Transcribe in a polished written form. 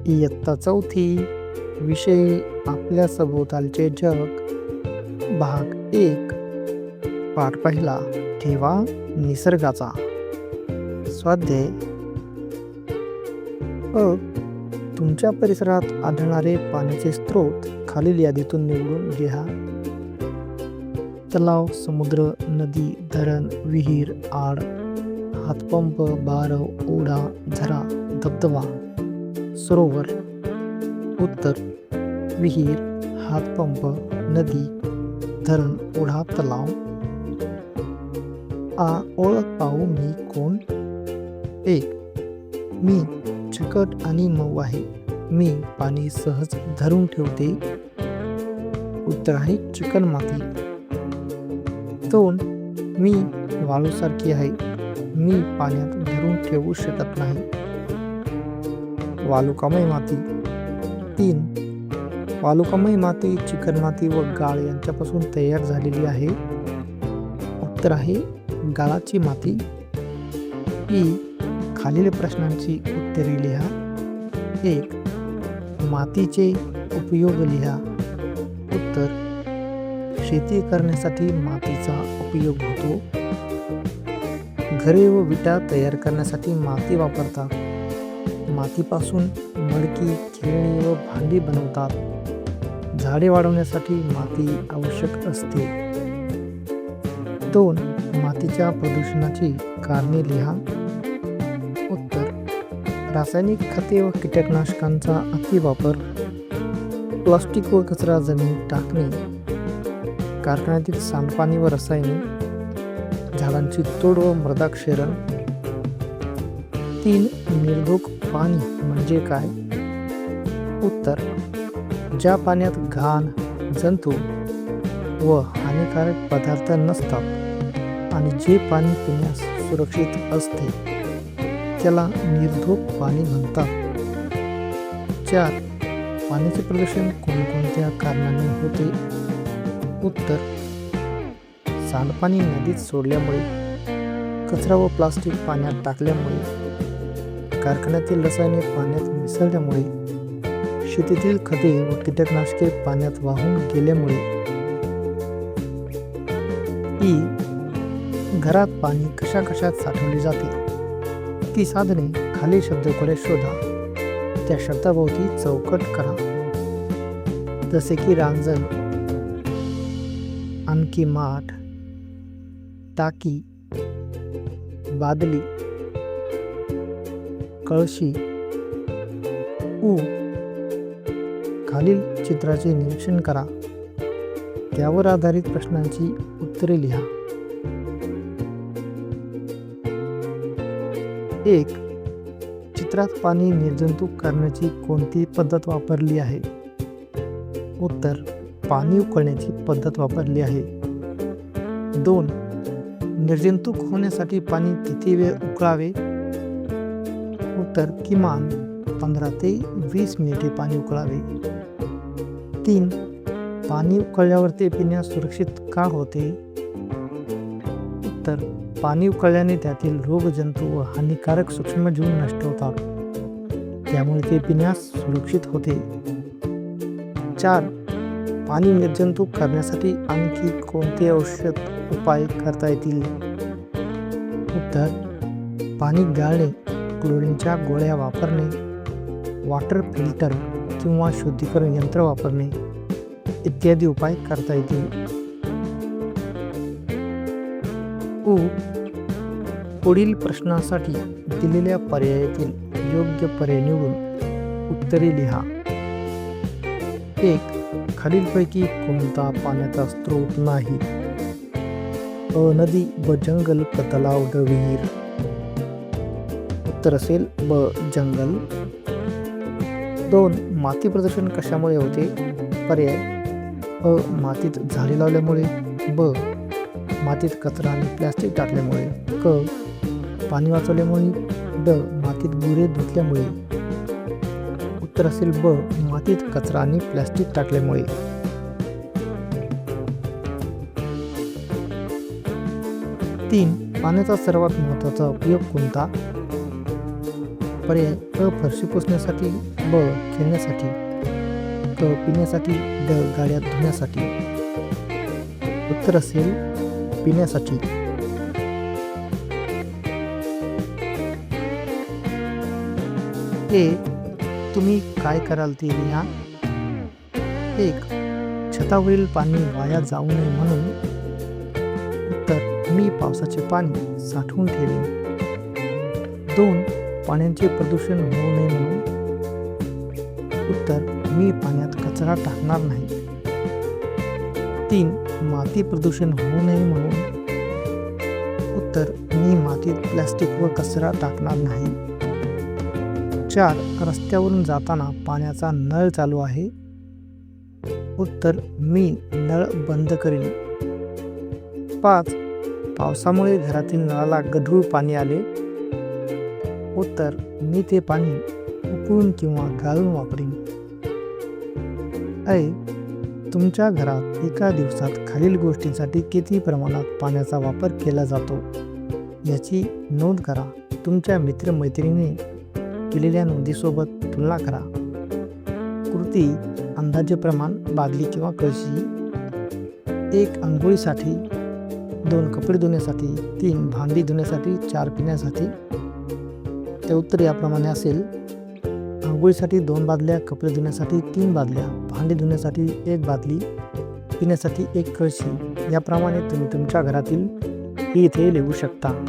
इयत्ता चौथी. विषय आपल्या सभोवतालचे जग. भाग 1. पाठ पहिला. ठेवा निसर्गाचा. स्वाध्याय. तुमच्या परिसरात आढळणारे पाण्याचे स्रोत खालील यादीतून निवडून लिहा. तलाव, समुद्र, नदी, धरण, विहीर, आड, हातपंप, बारव, ओढा, झरा, धबधबा, सरोवर. उत्तर: विहीर, हातपंप, नदी, धरण, ओढा, तलाव. ओळख पाहू मी कोण. 1. मी चिकट आणि मऊ आहे. मी पाणी सहज धरून ठेवते. उत्तर आहे चिकण माती. 2. मी वाळूसारखी आहे. मी पाण्यात धरून ठेवू शकत नाही. वालुकामय माती. 3. वालुकामय माती चिकणमाती व गाळ यांच्यापासून तयार झालेली आहे. उत्तर आहे गाळाची माती. खालील प्रश्नांची उत्तरे लिहा. 1. मातीचे उपयोग लिहा. उत्तर: शेती करण्यासाठी मातीचा उपयोग होतो. घरे व विटा तयार करण्यासाठी माती वापरतात. मातीपासून मडकी, खेळणी व भांडी बनवतात. झाडे वाढवण्यासाठी माती आवश्यक असते. 2. मातीच्या प्रदूषणाची कारणे लिहा. उत्तर: रासायनिक खते व कीटकनाशकांचा अतिवापर, प्लास्टिक व कचरा जमिनीत टाकणे, कारखान्यातील सांडपाणी व रसायने, झाडांची तोड व मृदा क्षरण. 3. निर्धोक पाणी म्हणजे काय. उत्तर: ज्या पाण्यात घाण, जंतू व हानिकारक पदार्थ नसतात आणि जे पाणी पिण्यास सुरक्षित असते त्याला निर्धोक पाणी म्हणतात. 4. पाण्याचे प्रदूषण कोणकोणत्या कारणाने होते. उत्तर: सांडपाणी नदीत सोडल्यामुळे, कचरा व प्लास्टिक पाण्यात टाकल्यामुळे, कारखान्यातील रसायने पाण्यात मिसळल्यामुळे, शेतीतील खते व कीटकनाशके पाण्यात वाहून गेल्यामुळे. घरात पाणी कशाकशात साठवले जाते. ती साधने खालील शब्दकोळे शोधा. त्या शब्दाभोवती चौकट करा. जसे की रांजण, आणखी माठ, टाकी, बादली, कळशी. खालील चित्राचे निरीक्षण करा. त्यावर आधारित प्रश्नांची उत्तरे लिहा. 1. चित्रात पाणी निर्जंतुक करण्याची कोणती पद्धत वापरली आहे. उत्तर: पाणी उकळण्याची पद्धत वापरली आहे. 2. निर्जंतुक होण्यासाठी पाणी किती वेळ उकळावे. उत्तर: किमान 15 ते 20 मिनिटे पाणी उकळावे. 3. पाणी उकळल्यावर ते पिण्यास सुरक्षित का होते. उत्तर: पाणी उकळल्याने त्यातील रोगजंतू व हानिकारक सूक्ष्मजीव नष्ट होतात, त्यामुळे ते पिण्यास सुरक्षित होते. 4. पाणी निर्जंतुक करण्यासाठी आणखी कोणते औषध उपाय करता येतील. उत्तर: पाणी गाळणे, क्लोरीनच्या गोळ्या वापरणे, वॉटर फिल्टर किंवा शुद्धीकरण यंत्र वापरणे इत्यादी उपाय करता येतील. पुढील प्रश्नासाठी दिलेल्या पर्यायातील योग्य पर्याय निवडून उत्तरे लिहा. 1. खालीलपैकी कोणता पाण्याचा स्रोत नाही. नदी, ब जंगल, क तलाव, ड विहीर. उत्तर असेल ब जंगल. 2. माती प्रदूषण कशामुळे होते. पर्याय: मातीत झाडे लावल्यामुळे, ब मातीत कचरा आणि प्लास्टिक टाकल्यामुळे, क पाणी वाचवल्यामुळे, ड मातीत गुरे धुतल्यामुळे. उत्तर असेल ब मातीत कचरा आणि प्लास्टिक टाकल्यामुळे. 3. पाण्याचा सर्वात महत्त्वाचा उपयोग कोणता. पर्याय अ. फरशी पुसण्यासाठी, ब. खेळण्यासाठी, क. पिण्यासाठी, ड. गाड्या धुण्यासाठी. उत्तर असेल पिण्यासाठी. ए. तुम्ही काय कराल ते लिहा. 1. छतावरील पाणी वाया जाऊ नये म्हणून. उत्तर मी पावसाचे पाणी साठवून ठेवेन. 2. पाण्याचे प्रदूषण होऊ नये म्हणून. उत्तर मी पाण्यात कचरा टाकणार नाही. 3. माती प्रदूषण होऊ नये म्हणून. उत्तर मी मातीत प्लास्टिक व कचरा टाकणार नाही. 4. रस्त्यावरून जाताना पाण्याचा नळ चालू आहे. उत्तर मी नळ बंद करीन. 5. पावसामुळे घरातील नळाला गढूळ पाणी आले. उत्तर मी ते पाणी उकळून किंवा गाळून वापरीन. ऐ. तुमच्या घरात एका दिवसात खालील गोष्टींसाठी किती प्रमाणात पाण्याचा वापर केला जातो याची नोंद करा. तुमच्या मित्रमैत्रिणीने केलेल्या नोंदीसोबत तुलना करा. कृती अंदाजे प्रमाण बादली किंवा कळशी. 1. अंघोळीसाठी, 2. कपडे धुण्यासाठी, 3. भांडी धुण्यासाठी, 4. पिण्यासाठी. ते उत्तर याप्रमाणे असेल. अंघोळीसाठी 2 बादल्या, कपडे धुण्यासाठी 3 बादल्या, भांडी धुण्यासाठी 1 बादली, पिण्यासाठी 1 कळशी. याप्रमाणे तुम्ही तुमच्या घरातील हे इथे लिहू शकता.